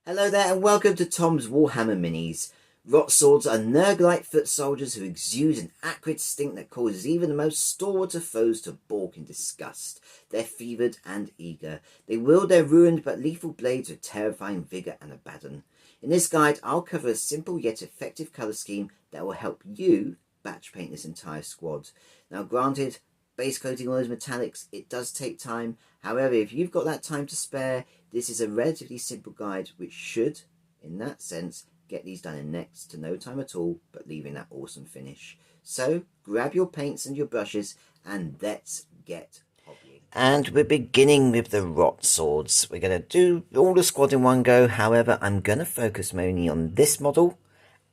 Hello there and welcome to Tom's Warhammer Minis. Rotswords are Nurgle-like foot soldiers who exude an acrid stink that causes even the most stalwart of foes to balk in disgust. They're fevered and eager. They wield their ruined but lethal blades with terrifying vigour and abandon. In this guide, I'll cover a simple yet effective colour scheme that will help you batch paint this entire squad. Now granted, base coating all those metallics, it does take time. However, if you've got that time to spare, this is a relatively simple guide which should, in that sense, get these done in next to no time at all, but leaving that awesome finish. So grab your paints and your brushes and let's get hobbying. And we're beginning with the Rotswords. We're going to do all the squad in one go. However, I'm going to focus mainly on this model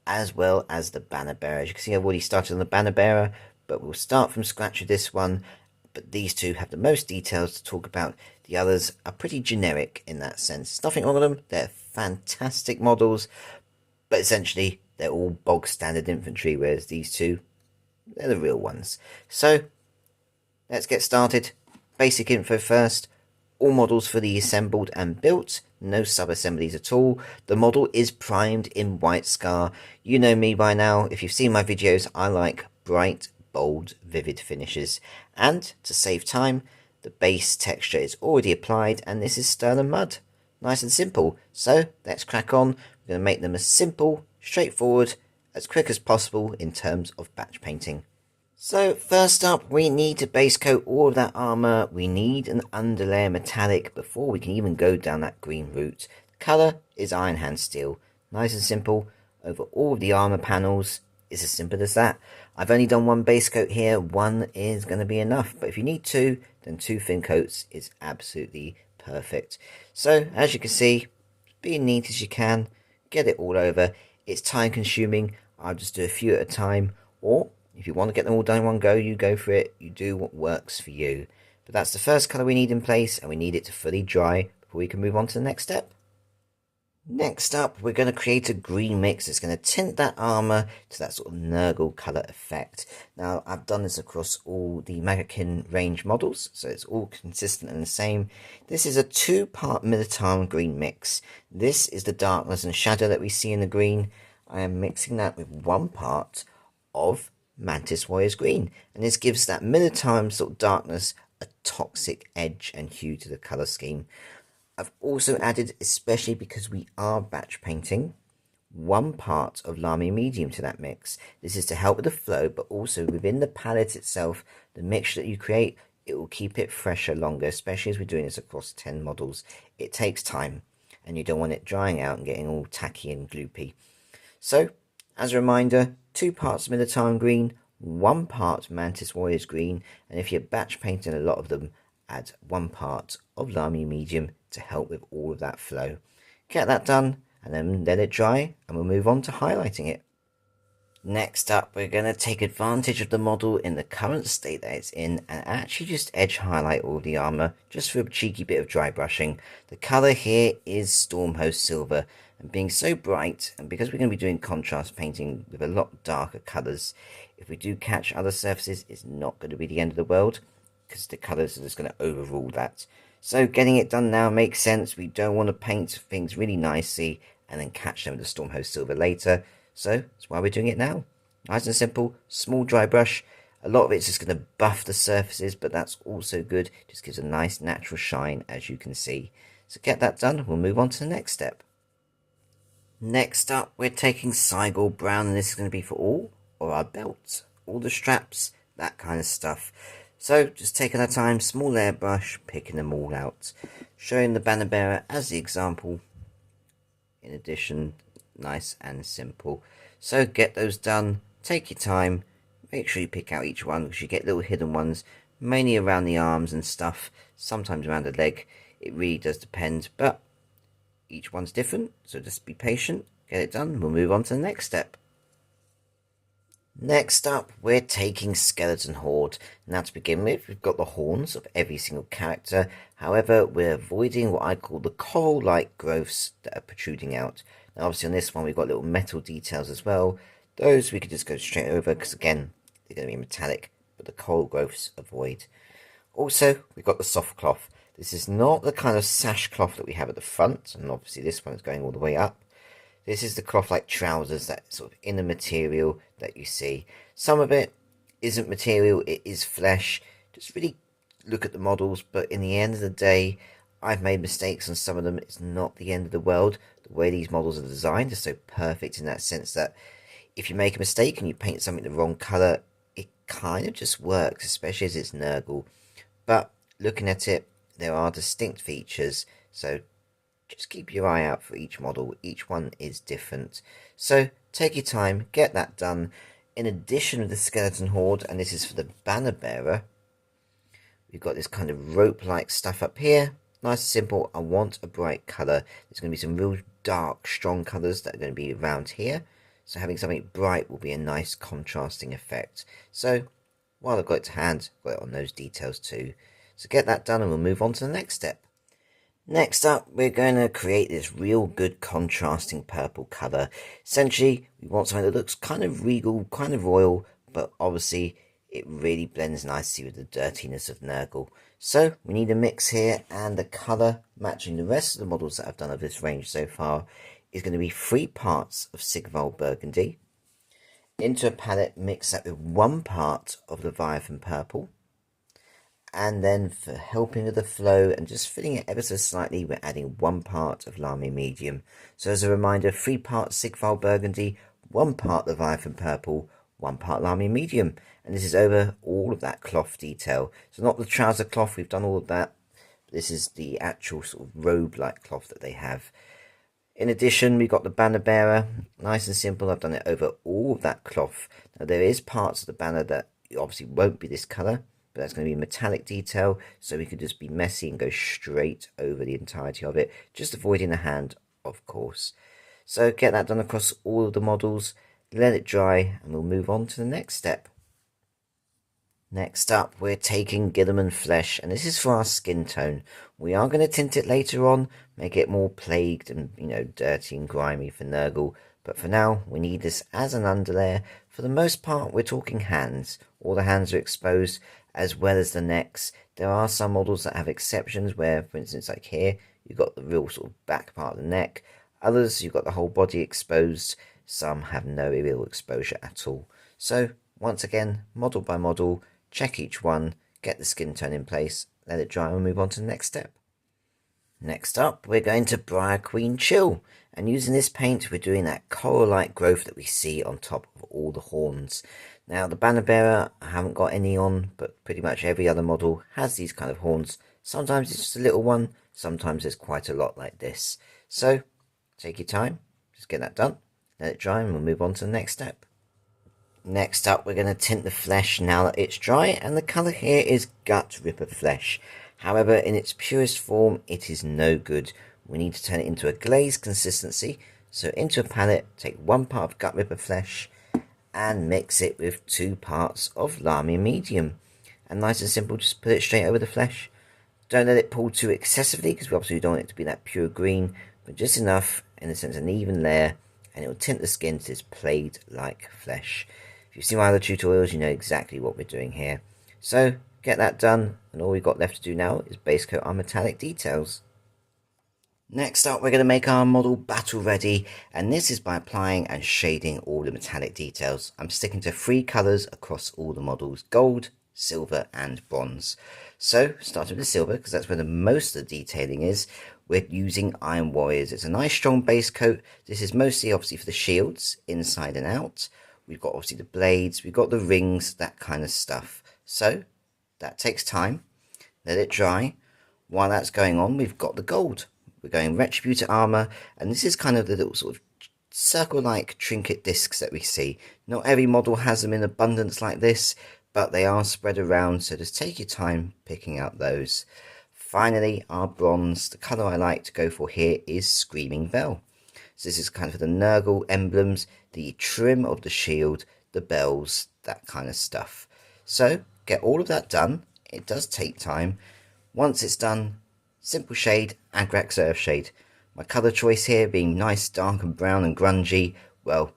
as well as the banner bearer. As you can see, I've already started on the banner bearer, but we'll start from scratch with this one. But these two have the most details to talk about. The others are pretty generic in that sense. There's nothing wrong with them. They're fantastic models, but essentially they're all bog standard infantry, whereas these two, they're the real ones. So let's get started. Basic info first. All models fully assembled and built. No sub-assemblies at all. The model is primed in White Scar. You know me by now. If you've seen my videos, I like bright, bold, vivid finishes. And to save time, the base texture is already applied, and this is Stirland Mud. Nice and simple. So let's crack on. We're going to make them as simple, straightforward, as quick as possible in terms of batch painting. So first up, we need to base coat all of that armour. We need an underlayer metallic before we can even go down that green route. The colour is Iron Hand Steel. Nice and simple over all of the armour panels. It's as simple as that. I've only done one base coat here. One is going to be enough, but if you need two, then two thin coats is absolutely perfect. So as you can see, be neat as you can, get it all over. It's time consuming. I'll just do a few at a time, or if you want to get them all done in one go, you go for it. You do what works for you. But that's the first colour we need in place, and we need it to fully dry before we can move on to the next step. Next up, we're going to create a green mix that's going to tint that armour to that sort of Nurgle colour effect. Now, I've done this across all the Maggotkin range models, so it's all consistent and the same. This is a two-part Militarum Green mix. This is the darkness and shadow that we see in the green. I am mixing that with one part of Mantis Warriors Green, and this gives that Militarum sort of darkness a toxic edge and hue to the colour scheme. I've also added, especially because we are batch painting, one part of Lahmium Medium to that mix. This is to help with the flow, but also within the palette itself, the mixture that you create, it will keep it fresher longer, especially as we're doing this across 10 models. It takes time, and you don't want it drying out and getting all tacky and gloopy. So, as a reminder, two parts Militarum Green, one part Mantis Warriors Green, and if you're batch painting a lot of them, add one part of Lahmium Medium to help with all of that flow. Get that done and then let it dry, and we'll move on to highlighting it. Next up, we're going to take advantage of the model in the current state that it's in and actually just edge highlight all the armour just for a cheeky bit of dry brushing. The colour here is Stormhost Silver, and being so bright, and because we're going to be doing contrast painting with a lot darker colours, if we do catch other surfaces, it's not going to be the end of the world, because the colours are just going to overrule that. So getting it done now makes sense. We don't want to paint things really nicely and then catch them with the Stormhost Silver later. So that's why we're doing it now. Nice and simple, small dry brush. A lot of it's just going to buff the surfaces, but that's also good. Just gives a nice natural shine, as you can see. So get that done, we'll move on to the next step. Next up, we're taking Cygor Brown, and this is going to be for all of our belts, all the straps, that kind of stuff. So just taking our time, small airbrush, picking them all out, showing the banner bearer as the example. In addition, nice and simple. So get those done, take your time, make sure you pick out each one, because you get little hidden ones, mainly around the arms and stuff, sometimes around the leg. It really does depend, but each one's different, so just be patient, get it done, we'll move on to the next step. Next up, we're taking Skeleton Horde. Now to begin with, we've got the horns of every single character. However, we're avoiding what I call the coral-like growths that are protruding out. Now obviously on this one, we've got little metal details as well. Those we could just go straight over, because again, they're going to be metallic, but the coral growths avoid. Also, we've got the soft cloth. This is not the kind of sash cloth that we have at the front, and obviously this one is going all the way up. This is the cloth like trousers, that sort of inner material that you see. Some of it isn't material, it is flesh. Just really look at the models, but in the end of the day, I've made mistakes on some of them. It's not the end of the world. The way these models are designed is so perfect in that sense that if you make a mistake and you paint something the wrong colour, it kind of just works, especially as it's Nurgle. But looking at it, there are distinct features, so just keep your eye out for each model. Each one is different. So take your time, get that done. In addition to the skeleton horde, and this is for the banner bearer, we've got this kind of rope-like stuff up here. Nice and simple. I want a bright colour. There's going to be some real dark, strong colours that are going to be around here. So having something bright will be a nice contrasting effect. So while I've got it to hand, I've got it on those details too. So get that done and we'll move on to the next step. Next up, we're going to create this real good contrasting purple colour. Essentially, we want something that looks kind of regal, kind of royal, but obviously it really blends nicely with the dirtiness of Nurgle. So we need a mix here, and the colour matching the rest of the models that I've done of this range so far is going to be 3 parts of Sigvuld Burgundy. Into a palette, mix that with 1 part of Leviathan Purple. And then for helping with the flow and just filling it ever so slightly, we're adding 1 part of Lahmium Medium. So as a reminder, 3 parts Sigvuld Burgundy, 1 part Leviathan Purple, 1 part Lahmium Medium. And this is over all of that cloth detail. So not the trouser cloth, we've done all of that. This is the actual sort of robe-like cloth that they have. In addition, we've got the banner bearer. Nice and simple, I've done it over all of that cloth. Now there is parts of the banner that obviously won't be this colour, but that's going to be metallic detail, so we could just be messy and go straight over the entirety of it, just avoiding the hand, of course. So get that done across all of the models, let it dry, and we'll move on to the next step. Next up, we're taking Guilliman Flesh, and this is for our skin tone. We are going to tint it later on, make it more plagued and, dirty and grimy for Nurgle, but for now, we need this as an underlayer. For the most part, we're talking hands. All the hands are exposed, as well as the necks. There are some models that have exceptions where, for instance, like here, you've got the real sort of back part of the neck. Others, you've got the whole body exposed. Some have no real exposure at all. So, once again, model by model, check each one, get the skin tone in place, let it dry, and move on to the next step. Next up, we're going to Briar Queen Chill. And using this paint, we're doing that coral-like growth that we see on top of all the horns. Now, the banner bearer, I haven't got any on, but pretty much every other model has these kind of horns. Sometimes it's just a little one, sometimes there's quite a lot like this. So, take your time, just get that done, let it dry, and we'll move on to the next step. Next up, we're going to tint the flesh now that it's dry, and the colour here is Gutrippa Flesh. However, in its purest form, it is no good. We need to turn it into a glazed consistency, so into a palette, take 1 part of Gutrippa Flesh, and mix it with 2 parts of Lahmium Medium. And nice and simple, just put it straight over the flesh. Don't let it pull too excessively, because we obviously don't want it to be that pure green, but just enough, in the sense of an even layer, and it will tint the skin to this plaid-like flesh. If you've seen my other tutorials, you know exactly what we're doing here. So, get that done, and all we've got left to do now is base coat our metallic details. Next up, we're going to make our model battle ready, and this is by applying and shading all the metallic details. I'm sticking to 3 colours across all the models: gold, silver and bronze. So, starting with the silver, because that's where the most of the detailing is, we're using Iron Warriors. It's a nice strong base coat. This is mostly obviously for the shields, inside and out. We've got obviously the blades, we've got the rings, that kind of stuff. So, that takes time. Let it dry. While that's going on, we've got the gold. We're going Retributor Armour, and this is kind of the little sort of circle-like trinket discs that we see. Not every model has them in abundance like this, but they are spread around, so just take your time picking out those. Finally, our bronze. The colour I like to go for here is Screaming Bell. So this is kind of the Nurgle emblems, the trim of the shield, the bells, that kind of stuff. So, get all of that done. It does take time. Once it's done, simple shade, Agrax Earthshade. My colour choice here being nice, dark and brown and grungy. Well,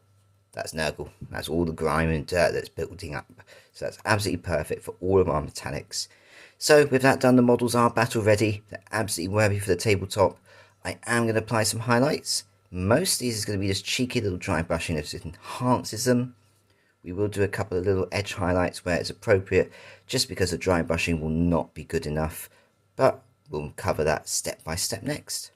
that's Nurgle. That's all the grime and dirt that's building up. So that's absolutely perfect for all of our metallics. So with that done, the models are battle ready. They're absolutely worthy for the tabletop. I am going to apply some highlights. Most of these is going to be just cheeky little dry brushing that just enhances them. We will do a couple of little edge highlights where it's appropriate, just because the dry brushing will not be good enough. But we'll cover that step by step next.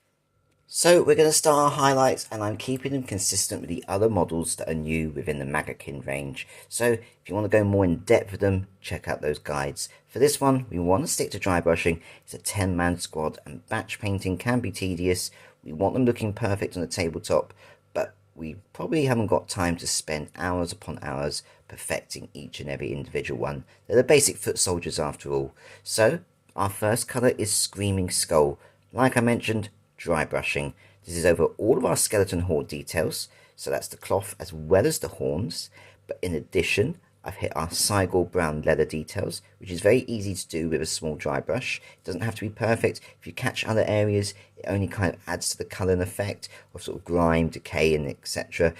So we're going to start our highlights, and I'm keeping them consistent with the other models that are new within the Maggotkin range. So if you want to go more in depth with them, check out those guides. For this one, we want to stick to dry brushing. It's a 10-man squad, and batch painting can be tedious. We want them looking perfect on the tabletop, but we probably haven't got time to spend hours upon hours perfecting each and every individual one. They're the basic foot soldiers after all. So our first colour is Screaming Skull. Like I mentioned, dry brushing. This is over all of our skeleton horde details, so that's the cloth as well as the horns. But in addition, I've hit our Cygor Brown leather details, which is very easy to do with a small dry brush. It doesn't have to be perfect. If you catch other areas, it only kind of adds to the colour and effect of sort of grime, decay, and etc.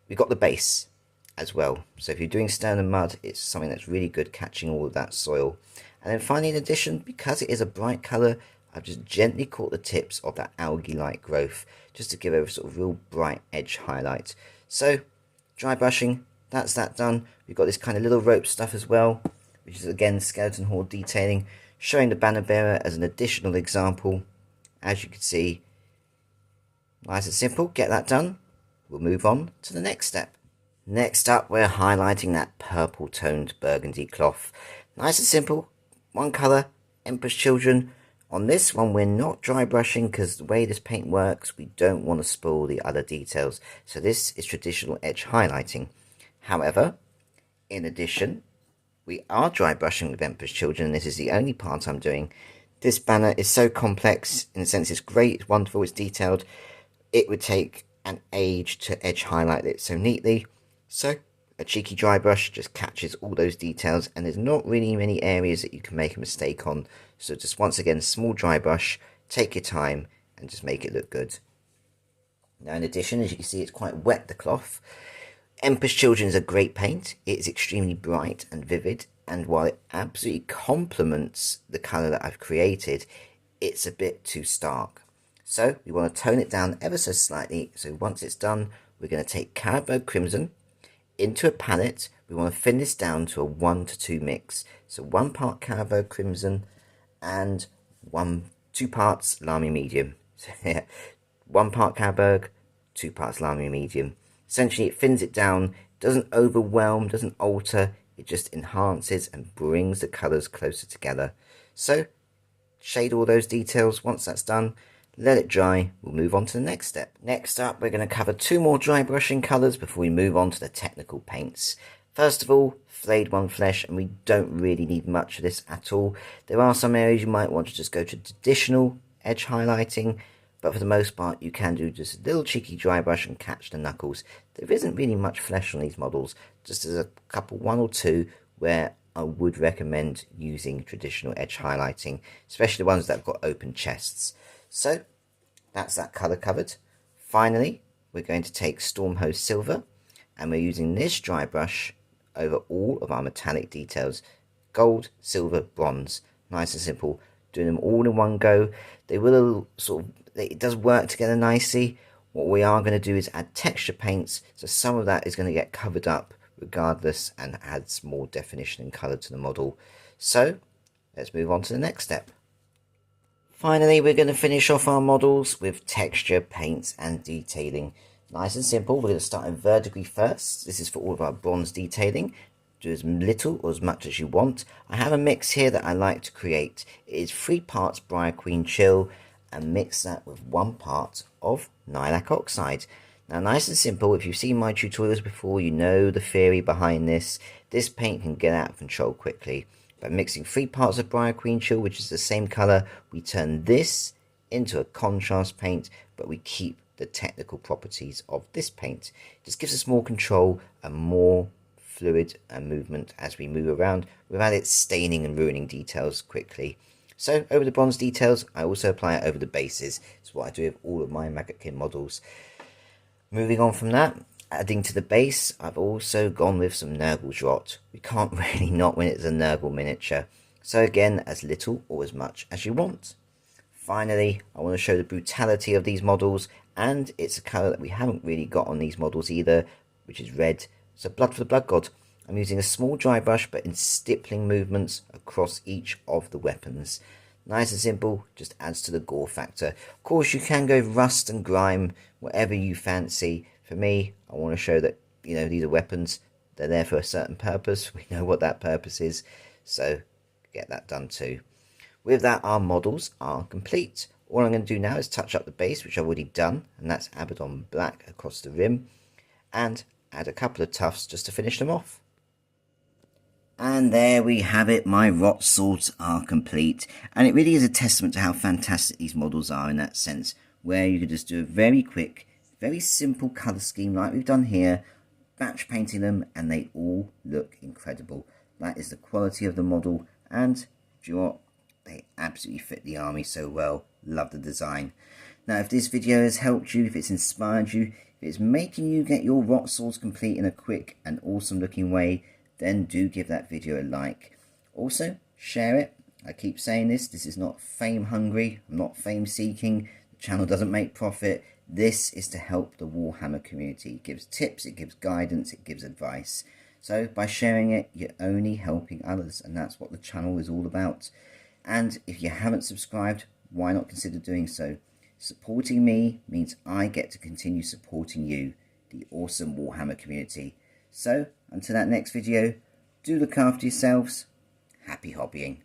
We've got the base as well. So if you're doing Stirland Mud, it's something that's really good catching all of that soil. And then finally, in addition, because it is a bright colour, I've just gently caught the tips of that algae-like growth, just to give it a sort of real bright edge highlight. So, dry brushing, that's that done. We've got this kind of little rope stuff as well, which is again skeleton horde detailing, showing the banner bearer as an additional example. As you can see, nice and simple, get that done. We'll move on to the next step. Next up, we're highlighting that purple toned burgundy cloth. Nice and simple, one colour, Emperor's Children. On this one, we're not dry brushing because the way this paint works, we don't want to spoil the other details. So this is traditional edge highlighting. However, in addition, we are dry brushing with Emperor's Children, and this is the only part I'm doing. This banner is so complex, in a sense it's great, it's wonderful, it's detailed. It would take an age to edge highlight it so neatly. So a cheeky dry brush just catches all those details, and there's not really many areas that you can make a mistake on. So just once again, small dry brush, take your time and just make it look good. Now in addition, as you can see, it's quite wet, the cloth. Emperor's Children is a great paint. It is extremely bright and vivid, and while it absolutely complements the colour that I've created, it's a bit too stark. So we want to tone it down ever so slightly. So once it's done, we're going to take Carroburg Crimson into a palette. We want to thin this down to a 1-to-2 mix. So 1 part Carroburg Crimson and 2 parts Lahmium Medium. So, yeah, 1 part Carroburg, 2 parts Lahmium Medium. Essentially, it thins it down, doesn't overwhelm, doesn't alter, it just enhances and brings the colours closer together. So, shade all those details. Once that's done, let it dry. We'll move on to the next step. Next up, we're going to cover 2 more dry brushing colours before we move on to the technical paints. First of all, Flayed One Flesh, and we don't really need much of this at all. There are some areas you might want to just go to traditional edge highlighting, but for the most part you can do just a little cheeky dry brush and catch the knuckles. There isn't really much flesh on these models, just as a couple, 1 or 2, where I would recommend using traditional edge highlighting, especially the ones that have got open chests. So that's that colour covered. Finally, we're going to take Stormhost Silver, and we're using this dry brush over all of our metallic details. Gold, silver, bronze. Nice and simple. Doing them all in one go. They will sort of, it does work together nicely. What we are going to do is add texture paints, so some of that is going to get covered up regardless and adds more definition and colour to the model. So let's move on to the next step. Finally, we're going to finish off our models with texture, paints and detailing. Nice and simple. We're going to start in verdigris first. This is for all of our bronze detailing. Do as little or as much as you want. I have a mix here that I like to create. It is 3 parts Briar Queen Chill, and mix that with 1 part of Nihilakh Oxide. Now, nice and simple. If you've seen my tutorials before, you know the theory behind this. This paint can get out of control quickly. By mixing 3 parts of Briar Queen Chill, which is the same colour, we turn this into a contrast paint, but we keep the technical properties of this paint. It just gives us more control and more fluid and movement as we move around without it staining and ruining details quickly. So over the bronze details, I also apply it over the bases. It's what I do with all of my Maggotkin models. Moving on from that, adding to the base, I've also gone with some Nurgle rot. We can't really not when it's a Nurgle miniature. So again, as little or as much as you want. Finally, I want to show the brutality of these models, and it's a colour that we haven't really got on these models either, which is red. So Blood for the Blood God. I'm using a small dry brush, but in stippling movements across each of the weapons. Nice and simple, just adds to the gore factor. Of course, you can go rust and grime, whatever you fancy. For me, I want to show that, you know, these are weapons. They're there for a certain purpose. We know what that purpose is, so get that done too. With that, our models are complete. All I'm going to do now is touch up the base, which I've already done, and that's Abaddon Black across the rim, and add a couple of tufts just to finish them off. And there we have it, my Rotswords are complete, and it really is a testament to how fantastic these models are in that sense, where you can just do a very quick, very simple colour scheme like we've done here, batch painting them, and they all look incredible. That is the quality of the model, and do you know what? They absolutely fit the army so well. Love the design. Now, if this video has helped you, if it's inspired you, if it's making you get your Rotswords complete in a quick and awesome looking way, then do give that video a like. Also, share it. I keep saying this is not fame hungry. I'm not fame seeking. The channel doesn't make profit. This is to help the Warhammer community. It gives tips, it gives guidance, it gives advice. So by sharing it, you're only helping others, and that's what the channel is all about. And if you haven't subscribed, why not consider doing so? Supporting me means I get to continue supporting you, the awesome Warhammer community. So, until that next video, do look after yourselves. Happy hobbying.